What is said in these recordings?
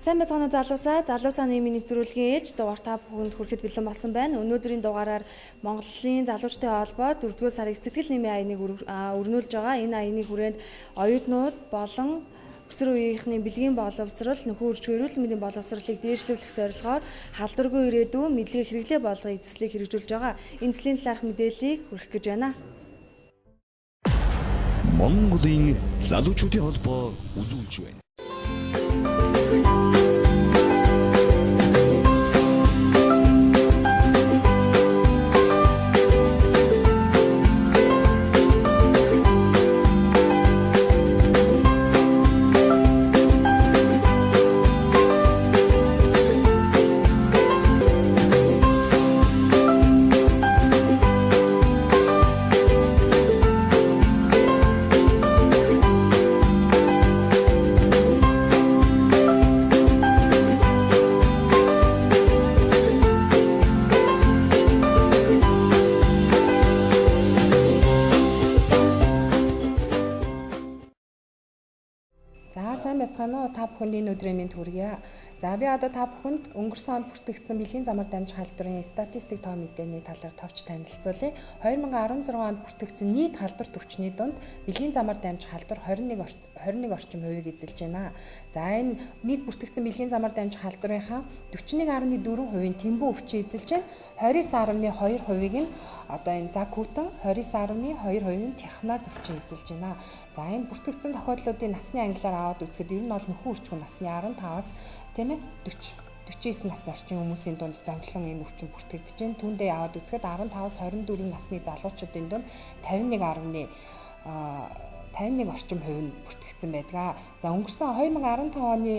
Сайн байцгаана залуусаа нийгмийн нэвтрүүлгийн ээж дугаар та бүхэнд хүрэхэд бэлэн болсон байна. Өнөөдрийн дугаараар Монголын залуучдын холбоо 4-р сарын сэтгэл нийгмийн аяныг өрнүүлж байгаа. Энэ аяны хүрээнд оюутнууд болон өсвөр үеийнхний бэлгийн боловсрол, нөхөн үржих эрүүл мэндийн боловсролыг дээшлүүлэх зорилгоор халдваргүй ирээдүйн мэдлэгийг хэрэглээ болгохын эзэслийг хэрэгжүүлж байгаа. Энэ эзэслийн талаарх мэдээллийг хүргэх гэж байна. Монголын залуучдын холбоо үзүүлж байна. Сайн байцгаана уу? Та бүхэнд энэ өдрийн мэнд хүргье. За би одоо та бүхэнд өнгөрсөн онд бүртгэгдсэн бэлгийн замаар дамжих халдварын статистик тоо мэдээний талаар товч танилцуулъя. 2016 онд бүртгэгдсэн нийт халдвар төвчний дунд бэлгийн замаар дамжих халдвар 21 орчим хувийг эзэлж байна. За энэ нийт бүртгэгдсэн бэлгийн замаар дамжих халдварынхаа 41.4%-ийн тэмбүү өвчин эзэлж байна. 29.2%-ийг нь одоо энэ заг хүүтэн, 29.2%-ийн тихна зөвчин эзэлж байна. За энэ бүртгэгдсэн тохиолдлуудын насны ангилаар аваад үзэхэд ер нь бол нөхөн үржих насны 15-аас тийм ээ 49 насны орчим хүмүүсийн дунд зонхлон энэ өвчин бүртгэгдэж байна. Түүндээ аваад үзэхэд 15-аас 24 насны залуучуудын дунд 51 орчим хувь нь бүртгэгдсэн байдаг. За өнгөрсөн 2015 оны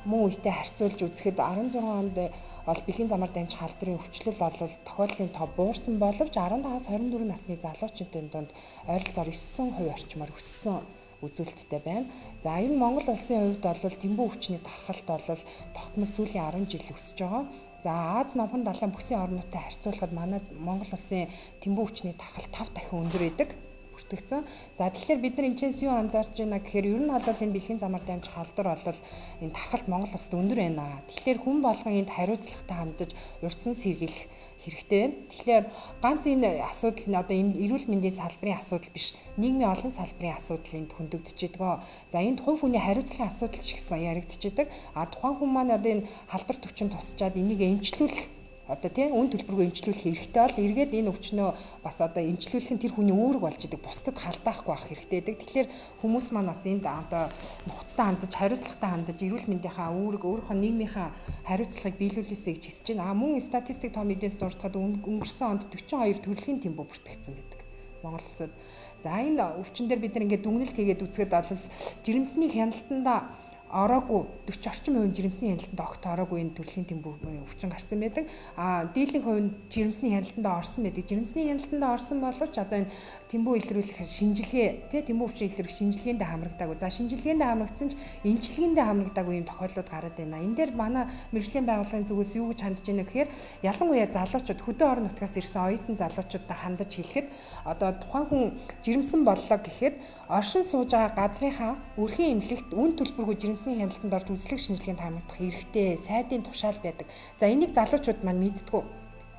мөн үетэй харьцуулж үзэхэд 16 онд бол бэлгийн замаар дамжих халдварын өвчлөл бол тохиолдлын тоо буурсан боловч 15-аас 24 насны залуучуудын дунд ойролцоогоор 9% орчмоор өссөн үзүүлэлттэй байна. За энэ Монгол улсын хувьд бол тэмбүү өвчний тархалт бол тогтмол сүүлийн 10 жил өсөж байгаа. За Аз номхон далайн бүсийн орнуудтай харьцуулахад манай Монгол улсын тэмбүү өвчний тархалт 5 дахин өндөр байдаг. Бүртгэгдсэн. За тэгэхээр бид нар энэчээс юу анзаарч байна гэхээр ер нь бол энэ бэлгийн замаар дамжих халдвар бол энэ тархалт Монгол улсад өндөр байна. Тэгэхээр хүн болгон энд хариуцлагатай хандаж урьдчилан сэргийлэх хэрэгтэй байна. Тэгэхээр ганц энэ асуудал нь одоо энэ эрүүл мэндийн салбарын асуудал биш, нийгмийн олон салбарын асуудал энд хөндөгдөж байгаа. За энд хувь хүний хариуцлагын асуудал ч гэсэн яригдчихэдэг. Тухайн хүн маань одоо энэ халдвар төвчин тусчаад энийг эмчлүүлэх одоо тийм үн төлбөргүй эмчлүүлэх хэрэгтэй бол эргээд энэ өвчнөө бас одоо эмчлүүлэх нь тэр хүний үүрэг болж идэг. Бусдад халдаахгүй байх хэрэгтэй байдаг. Тэгэхээр хүмүүс маань бас энд одоо нухацтай хандаж, хариуцлагатай хандаж, эрүүл мэндийнхаа үүрэг, өөрийнхөө нийгмийнхаа хариуцлагыг биелүүлээсэй гэж хүсэж байна. Мөн статистик тоо мэдээс дурдахад өнгөрсөн онд 42 төрлийн тэмбүү бүртгэгдсэн байдаг Монгол улсад. За энэ өвчин дээр бид нар ингээд дүгнэлт хийгээд үзэхэд бол жирэмсний хяналтанда ороогүй 40 орчим хувийн жирэмсний хяналтанд огт ороогүй энэ төрлийн тэмбүү өвчин гарсан байдаг. Дийлэнх хувь нь жирэмсний хяналтанд орсон байдаг. Жирэмсний хяналтанд орсон боловч одоо энэ тэмбүү илрүүлэх шинжилгээ тэмбүү өвчин илрүүлэх шинжилгээндээ хамрагдаагүй. За шинжилгээндээ хамрагдсан ч эмчилгээндээ хамрагдаагүй юм тохиолдлууд гараад байна. Энэ дээр манай мэржлийн байгууллагын зүгээс юу гэж хандж байна гэхээр ялангуяа залуучууд хөдөө орон нутгаас ирсэн оюутан залуучуудтай хандаж хэлэхэд одоо тухайн хүн жирэмсэн боллоо гэхэд оршин сууж байгаа газрынхаа өрхийн эмнэлэгт үн төлбөргүй жирэмсний хяналтанд орж үзлэг шинжилгээнд хамрагдах хэрэгтэй сайдын тушаал байдаг. За энийг залуучууд маань мэддэггүй.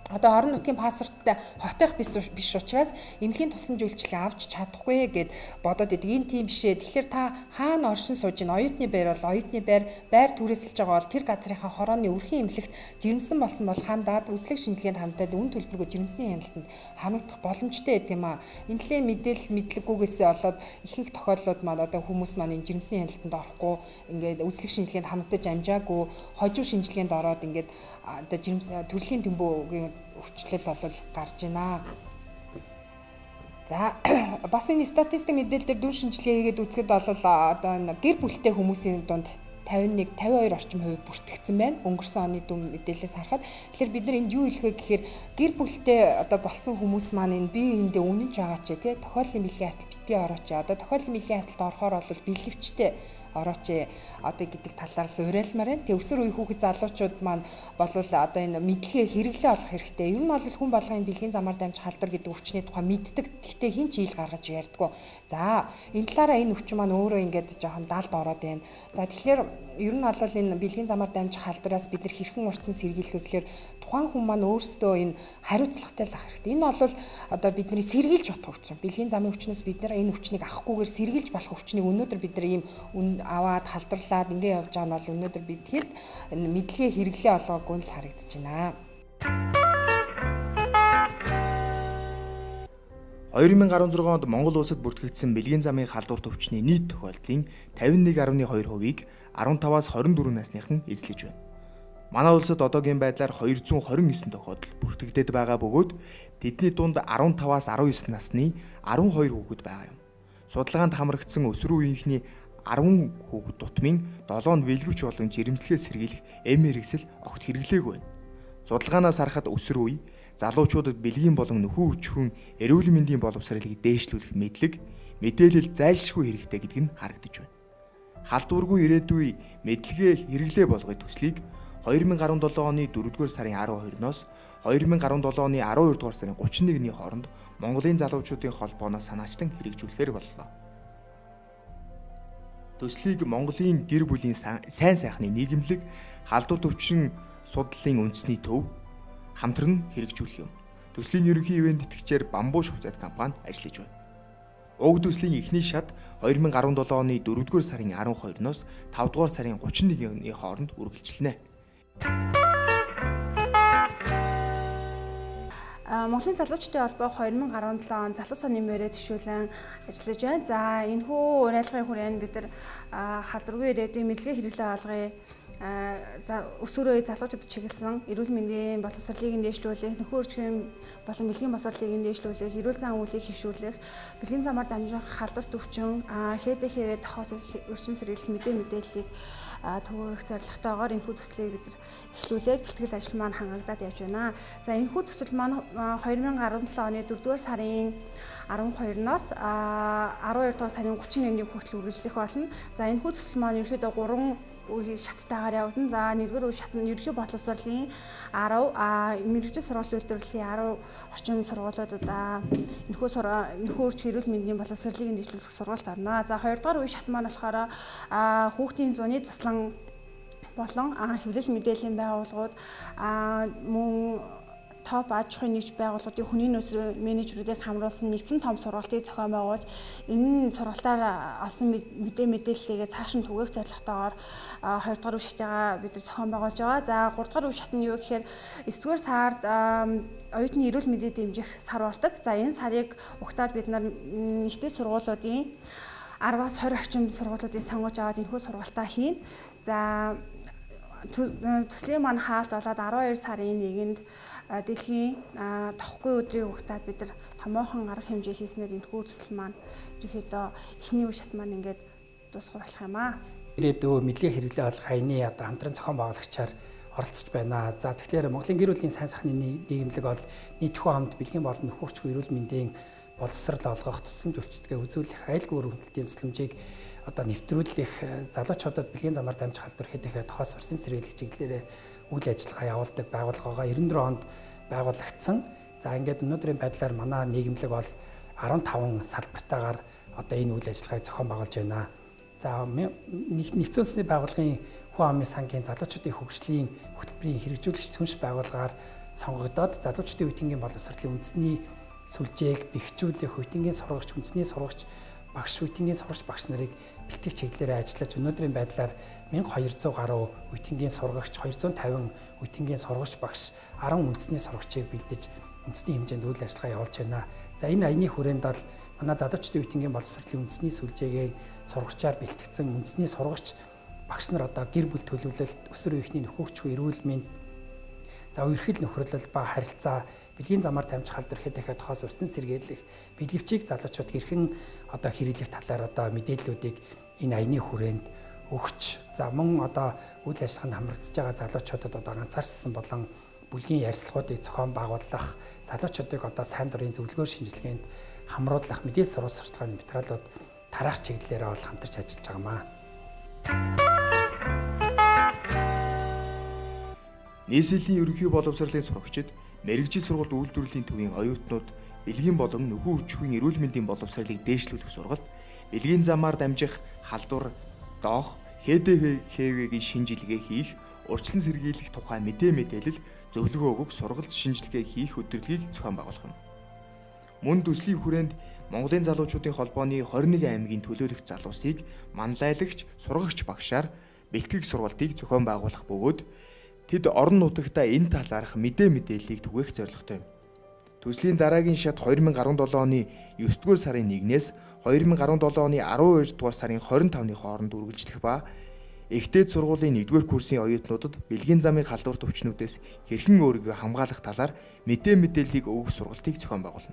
Одоо орон нутгийн паспорттай хотойх биш учраас эмнэлгийн тусламж үйлчилгээ авч чадахгүй гэд бодоод идэг. Энэ тийм бишээ. Тэгэхээр та хаана оршин сууж ийн оюутны байр бол оюутны байр түрээсэлж байгаа бол тэр газрынхаа хорооны өрхийн эмнэлэгт жирэмсэн болсон бол хандаад үзлэг шинжилгээнд хамтаад үн төлбөргүй жирэмсний хяналтанд хамрагдах боломжтой гэдэг юм аа. Энэхлээ мэдээлэл мэдлэггүйгээсээ болоод ихэнх тохиолдлууд маань одоо хүмүүс маань энэ жирэмсний хяналтанд орохгүй ингээд үзлэг шинжилгээнд хамрагдаж амжаагүй хожуу шинжилгээнд ороод ингээд одоо төрлийн тэмбүүгийн өвчлөл бол гарч байна. За бас энэ статистик мэдээлэлээр дүн шинжилгээ хийгээд үзэхэд бол одоо гэр бүлтэй хүмүүсийн дунд 52 орчим хувь бүртгэгдсэн байна. Өнгөрсөн оны дүн мэдээлэлээс харахад тэгэхээр бид нар энд юу хэлэх вэ гэхээр гэр бүлтэй одоо болцсон хүмүүс маань энэ бие биендээ үнэнч байгаа ч тий тохиолдлын бэлгийн битгий орооч. Одоо тохиолдол мөлийн хавталд орохоор бол бэлэвчтэй орооч одоо гэдэг талаар л уриалмаар байна. Тэгээ өсвөр үеийн хүүхэд залуучууд маань болвол одоо энэ мэдлэгээ хэрэглээ олох хэрэгтэй. Ер нь бол хүн болгоны бэлгийн замаар дамжих халдвар гэдэг өвчний тухай мэддэг. Гэхдээ хин ч ил гаргаж ярьдгүй. За энэ талаараа энэ өвчин маань өөрөө ингээд жоохон далд ороод байна. За тэгэхээр ер нь бол энэ бэлгийн замаар дамжих халдвараас бид нар хэрхэн урьдчилан сэргийлэхээр тухайн хүн маань өөрсдөө энэ хариуцлагатай л ах хэрэгтэй. Энэ бол одоо бидний сэргийлж бодох өвчин. Бэлгийн замын өвчнөөс бид нар энэ өвчнийг авахгүйгээр сэргийлж болох өвчнийг өнөөдөр бид нар ийм аваад халдварлаад ингэ явж байгаа нь бол өнөөдөр бид хэд мэдлэгээ хэрэглээ олгоогүй л харагдаж байна. 2016 онд Монгол улсад бүртгэгдсэн бэлгийн замын халдварт өвчний нийт тохиолдлын 51.2%-ийг 15-аас 24 насныхан эзлэж байна. Манай улсад одоогийн байдлаар 229 тохиолдол бүртгэгдээд байгаа бөгөөд тэдний дунд 15-аас 19 насны 12 хүүхэд байгаа юм. Судалгаанд хамрагдсан өсвөр үеийнхний 10 хүүхэд тутмын 7-нд бэлгэвч болон жирэмслэгээ сэргийлэх MR-ийг огт хэрэглээгүй байна. Судалгаанаас харахад өсвөр үе залуучуудад бэлгийн болон нөхөн өчхөн эрүүл мэндийн боловсролыг дээшлүүлэх мэдлэг, мэдээлэл зайлшгүй хэрэгтэй гэдг нь харагдаж байна. Халдваргүй ирээдүй мэдлэгээ хэрэглээ болгох төслийг 2017 оны 4-р сарын 12-ноос 2017 оны 12-р сарын 31-ний хооронд Монголын залуучуудын холбооноос санаачлан хэрэгжүүлэхээр боллоо. Төслийг Монголын гэр бүлийн сайн сайхны нийгэмлэг, халдварт өвчин судлалын үндэсний төв хамтран хэрэгжүүлэх юм. Төслийн ерөнхий ивент тэтгэгчээр Бамбуу шувцад компани ажиллаж байна. Уг төслийн эхний шат 2017 оны 4-р сарын 12-ноос 5-р сарын 31-ний хооронд үргэлжилнэ. Монголын залуучдын холбоо 2017 он залуу саны нэмээрээ төвшүүлэн ажиллаж байна. За энэхүү уриалгын хүрээнд бид нар халдваргүй ирээдүйн мэдлэгээ хэрэглээ олгоё. За өсвөр үеийн залуучуудад чиглэсэн эрүүл мэндийн боловсролыг дээшлүүлэх, нөхөн өрчгийн болон бэлгийн боловсролыг дээшлүүлэх, эрүүл зан үйлийг хэвшүүлэх, бэлгийн замаар дамжих халдварт өвчин, ХДХ-д хос өрчин сэргийлэх мэдээллийг түгээх зорилготойгоор энэхүү төслийг бид эхлүүлээд бэлтгэл ажил маань хангагдаад явж байна. За энэхүү төсөл маань 2017 оны 4-р сарын 12-ноос 12-р сарын 31-ний хүртэл үргэлжлэх болно. За энэхүү төсөл маань ерөнхийдөө 3 үеийн шаттайгаар явагдана. За 1-р үе шат нь ерөнхий боловсролын 10, мэргэжил сургууль үйлдвэрлэлийн 10 орчим сургуулиудад нөхөн өрч эрүүл мэндийн боловсролыг дээшлүүлэх сургуульд орно. За 2-р үе шат маань болохоор хүүхдийн зуны туслан болон хэвлэл мэдээллийн байгууллагууд мөн топ аж ахуйн нэгж байгууллагуудын хүний нөөцийн менежерүүдийг хамруулсан нэгдсэн том сургалтыг зохион байгуулж энэ сургалтаар олсон мэдээллийгээ цааш нь түгээх зорилготойгоор 2-р үе шатыгаа бид зохион байгуулж байгаа. За 3-р үе шат нь юу гэхээр 9-р сард оюутны эрүүл мэндийг дэмжих сар болдог. За энэ сарыг угтаад бид нар нэгдсэн сургуулиудын 10-аас 20 орчим сургуулиудыг сонгож аваад энэхүү сургалтаа хийн. За төслийн маань хаалт болоод 12 сарын 1-нд дэлхийн тохгүй өдрийг угтаад бид нар томоохон арга хэмжээ хийснээр энэхүү төсөл маань ерөөхдөө эхний үе шат маань ингээд дуусгах болох юм аа. Ирээдүйн мэдлэгээ хэрэглээ олох хаяны одоо хамтран зохион байгуулагчаар оролцож байна. За тэгэхээр Монголын гэр бүлийн сайн сайхны нийгэмлэг бол нийтхүү хамт бэлгийн болон нөхөн өрчгүй эрүүл мэндийн боловсрол олгох, тусламж үйлчлэгээ үзүүлэх, аюулгүй үр хөдөлтийн тусламжийг одоо нэвтрүүлэх, залуучуудад бэлгийн замаар дамжих халдвар ХДХ тохоос урьдчилан сэргийлэх чиглэлээр үйл ажиллагаа явуулдаг байгууллагаа 94 онд байгуулагдсан. За ингээд өнөөдрийн байдлаар манай нийгэмлэг бол 15 салбартаагаар одоо энэ үйл ажиллагааг зохион байгуулж байна. За нэгдсэн улсын байгууллагын хүн амын сангийн залуучуудын хөгжлийн хөтөлбөрийн хэрэгжүүлэгч түнш байгууллагаар сонгогдоод залуучуудын үеийнгийн боловсролын үндэсний сүлжээг бэхжүүлэх үеийнгийн сургагч, үндэсний сургагч, багш үеийнгийн сургагч багш нарыг бэлтгэх чиглэлээр ажиллаж өнөөдрийн байдлаар 1200 гаруй үеийнгийн сургагч, 250 үеийнгийн сургагч багш, 10 үндэсний сургагчийг бэлдэж үндэсний хэмжээнд үйл ажиллагаа явуулж байна. За энэ аяны хүрээнд бол манай залуучдын үеийнгийн боловсролын үндэсний сүлжээгээ сургагчаар бэлтгэсэн үндэсний сургагч багш нар одоо гэр бүл төлөвлөлт, өсвөр үеийнхний нөхөрчгүй эрүүл мэнд, за үерхэл нөхөрлөл ба харилцаа, бэлгийн замаар дамжих халдвар ХДХ тохоос урьдчилан сэргийлэх, бэлгэвчийг залуучууд хэрхэн одоо хэрэглэх талаар одоо мэдээллүүдийг энэ аяны хүрээнд өгч, за мөн одоо үйл ажиллагаанд хамрагдаж байгаа залуучуудад одоо ганцаарчсан болон бүлгийн ярилцлагуудыг зохион байгуулах, залуучуудыг одоо сайн дурын зөвлөгөөр шинжилгээнд хамруулах мэдээлэл сурвалж сурталчилгааны материалууд тараах чиглэлээрээ бол хамтарч ажиллаж байгаамаа. Нийслэлийн ерөнхий боловсролын сурагчид мэрэгжил сургалт үйлдвэрлэлийн төвийн оюутнууд бэлгийн болон нөхөн хүчгийн эрүүл мэндийн боловсролыг дээшлүүлэх сургалт, бэлгийн замаар дамжих халдвар, доох, ХДХВ-гийн шинжилгээ хийх, урьдчилан сэргийлэх тухай мэдээлэл зөвлөгөө өгөх сургалт шинжилгээ хийх өдрөлгийг зохион байгуулах юм. Мөн төслийн хүрээнд Монголын залуучуудын холбооны 21 аймгийн төлөөлөх залуусыг манлайлагч, сургагч багшаар бэлтгэх сургалтыг зохион байгуулах бөгөөд тэд орон нутагтаа энэ талаарх мэдээллийг түгээх зорилготой юм. Төслийн дараагийн шат 2017 оны 9-р сарын 1-ээс 2017 оны 12-р сарын 25-ны хооронд үргэлжлэх ба Эхтэйд сургуулийн 1-р курсын оюутнуудад бэлгийн замын халдварт өвчнүүдээс хэрхэн өөрийгөө хамгаалах талаар мэдээллийг өгөх сургалтыг зохион байгуулна.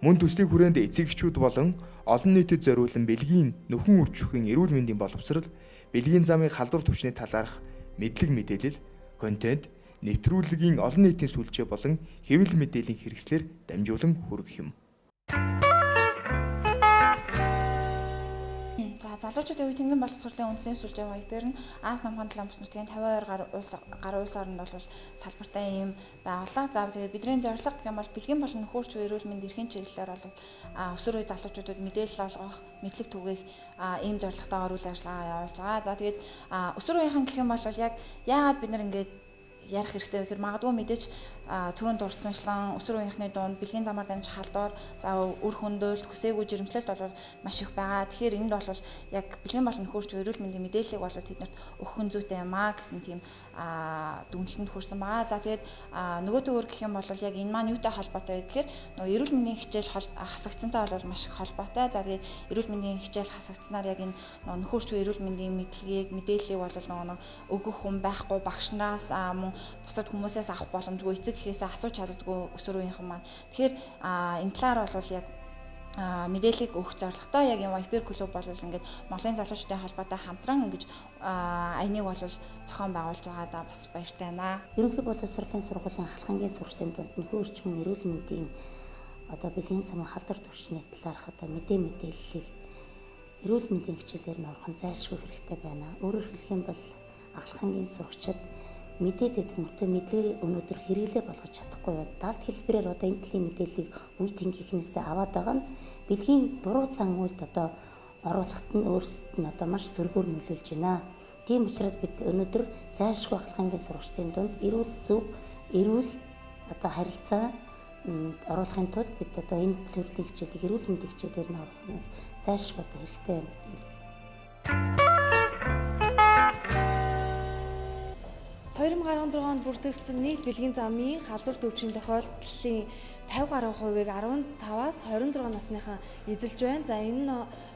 Мөн төслийн хүрээнд эцэг эхчүүд болон олон нийтэд зориулан бэлгийн нөхөн үржихийн эрүүл мэндийн боловсрол, бэлгийн замын халдварт өвчний талаарх мэдээлэл, контент, нэвтрүүлгийн олон нийтийн сүлжээ болон хэвлэл мэдээллийн хэрэгслэр дамжуулан хүргэх юм. За залуучуудын үе тэнгэн боловсролын үндсэн сүлжээ Viper нь Аз намхан талаан бус нутгийн 52 гаруй улс орнд бол салбартай юм байгууллага. За тэгээд бидний зорилго гэх юм бол бэлгийн болон нөхөрч эрүүл мэнд эрхийн чиглэлээр бол өсвөр үе залуучуудад мэдээлэл олгох, мэдлэг түгээх ийм зорилготойгоор үйл ажиллагаа явуулж байгаа. За тэгээд өсвөр үеийнхэн гэх юм бол яг яагаад бид нар ингэж ярих хэрэгтэй гэхээр магадгүй мэдээж түрүүнд дурсанчлан өсвөр үеийнхний дунд бэлгийн замаар дамжих халдвар, за үр хөндөөлт, хүсээгүй жирэмслэлт бол маш их байгаа. Тэгэхээр энд бол яг бэлгийн болон нөхөрч эрүүл мэндийн мэдээллийг бол тэднэрт өгөх зүйтэй юм аа гэсэн тийм дүгнэлтэнд хүрсэн байгаа. За тэгээд нөгөө төгөр гэх юм бол яг энэ маань юутай холбоотой гэхээр нөгөө эрүүл мэндийн хичээл хасагдсантай бол маш их холбоотой. За тэгээд эрүүл мэндийн хичээл хасагдсанаар яг энэ нөхөрч эрүүл мэндийн мэдээллийг бол нөгөө өгөх хүн байхгүй, багш нараас мөн бусад хүмүүсээс авах боломжгүй, эцэг эхээсээ асууж чаддаггүй өсвөр үеийнхэн маань. Тэгэхээр энэ талаар бол яг мэдээллийг өгөх зорилготой яг энэ Viper клуб бол ингээд Монголын залуучуудын холбоотой хамтран ингэж аяныг бол зохион байгуулж байгаадаа бас баяртай байна. Ерөнхий боловсролын сургуулийн ахлахангийн сурагчдын дунд нөхөн өрчмөн эрүүл мэндийн бэлгийн замын халдвар төвчний талаарх мэдээллийг эрүүл мэндийн хичээлээр нь орхон зайлшгүй хэрэгтэй байна. Өөрөөр хэлэх юм бол ахлахангийн сурагчид мэдээдэд мөртөө мэдлэгийг өнөөдөр хэрэглээ болгож чадахгүй байна. Далд хэлбэрээр энэ төрлийн мэдээллийг үе тэнгийнхнээсээ аваад байгаа нь бэлгийн буруу зан үйлд оруулахад нь өөрсдөд нь маш зөргөөр нөлөөлж байна. Тийм учраас бид өнөөдөр зайлшгүй ахлахангийн сурагчдын дунд эрүүл харилцаа оруулахын тулд бид энэ төрлийн хичээлийг эрүүл мэндийн хичээлээр нь оруулах нь зайлшгүй хэрэгтэй байна гэдэг хэлээ. 2016 онд бүртгэгдсэн нийт бэлгийн замын халдвар төвчний тохиолдлын 50 гаруй хувийг 15-аас 26 насныхан эзэлж байна. За энэ нь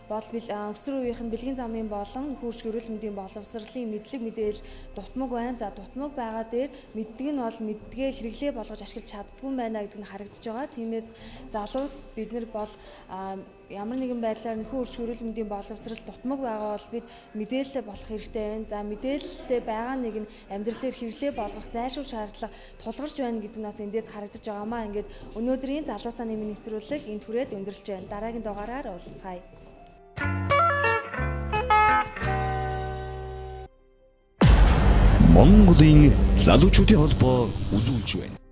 бол өсвөр үеийнхэн бэлгийн замын болон хөрш эрүүл мэндийн боловсролын мэдлэг мэдээлэл дутмаг байна. За дутмаг байгаа дээр мэддэг нь бол мэддгээ хэрэглээ болгож ашиглаж чаддгүй байна гэдэг нь харагдаж байгаа. Тиймээс залуус бид нар бол ямар нэгэн байдлаар нөхөн хөрш эрүүл мэндийн боловсрол дутмаг байгаа бол бид мэдээлэл болох хэрэгтэй байна. За мэдээлэлтэй байгаа нэг нь амьдралаар хэрэглээ болгох зайлшгүй шаардлага тулгарч байна гэдэг нь бас эндээс харагдаж байгаамаа. Ингээд өнөөдрийн залуу саны нэвтрүүлэг энд хүрээд өндөрлж байна. Дараагийн дугаараар уулзцаая. Монголын залуучуудын холбоо үзүүлж байна.